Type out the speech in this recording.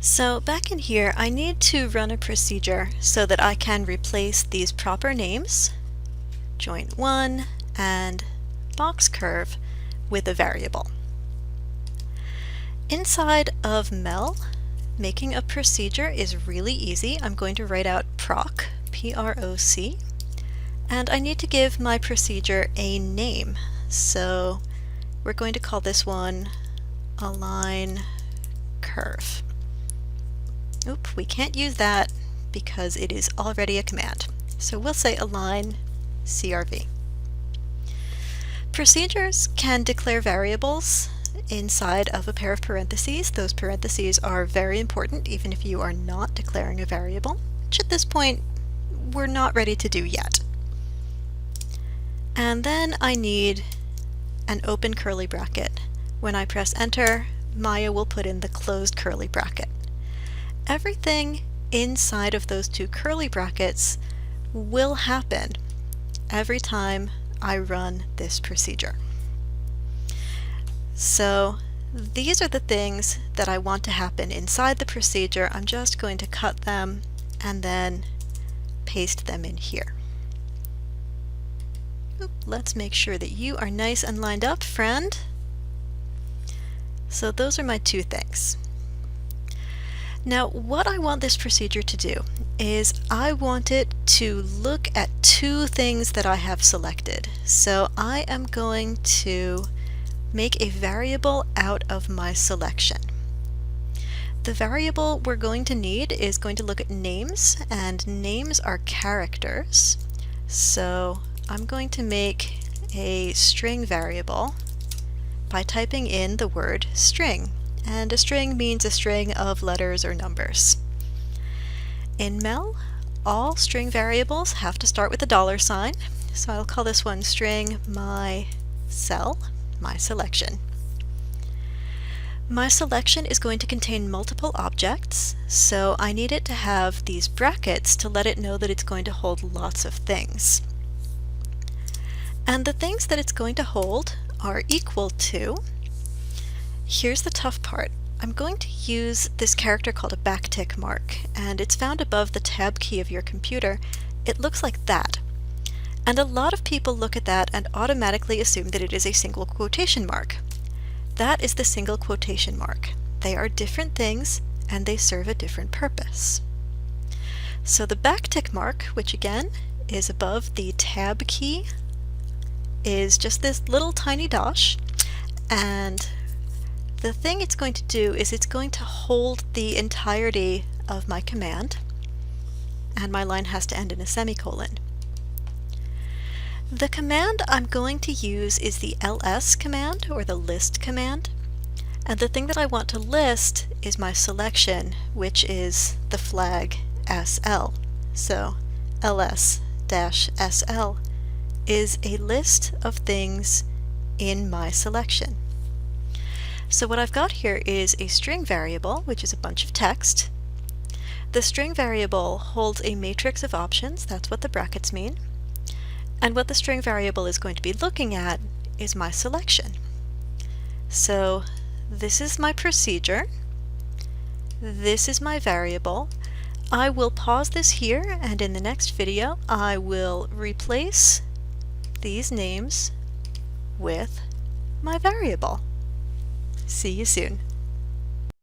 So back in here, I need to run a procedure so that I can replace these proper names, joint 1 and box curve, with a variable. Inside of Mel, making a procedure is really easy. I'm going to write out proc, P-R-O-C, and I need to give my procedure a name. So we're going to call this one align curve. Oop, we can't use that because it is already a command. So we'll say align CRV. Procedures can declare variables inside of a pair of parentheses. Those parentheses are very important even if you are not declaring a variable, which at this point we're not ready to do yet. And then I need an open curly bracket. When I press enter, Maya will put in the closed curly bracket. Everything inside of those two curly brackets will happen every time I run this procedure. So these are the things that I want to happen inside the procedure. I'm just going to cut them and then paste them in here. Oop, let's make sure that you are nice and lined up, friend. So those are my two things. Now, what I want this procedure to do is I want it to look at two things that I have selected. So I am going to make a variable out of my selection. The variable we're going to need is going to look at names, and names are characters. So I'm going to make a string variable by typing in the word string. And a string means a string of letters or numbers. In Mel, all string variables have to start with a $sign, so I'll call this one string my cell, my selection. My selection is going to contain multiple objects, so I need it to have these brackets to let it know that it's going to hold lots of things. And the things that it's going to hold are equal to, here's the tough part. I'm going to use this character called a backtick mark, and it's found above the tab key of your computer. It looks like that. And a lot of people look at that and automatically assume that it is a single quotation mark. That is the single quotation mark. They are different things and they serve a different purpose. So the backtick mark, which again is above the tab key, is just this little tiny dash, and the thing it's going to do is it's going to hold the entirety of my command, and my line has to end in a semicolon. The command I'm going to use is the ls command, or the list command, and the thing that I want to list is my selection, which is the flag SL. So ls-sl is a list of things in my selection. So what I've got here is a string variable, which is a bunch of text. The string variable holds a matrix of options, that's what the brackets mean. And what the string variable is going to be looking at is my selection. So this is my procedure. This is my variable. I will pause this here, and in the next video I will replace these names with my variable. See you soon.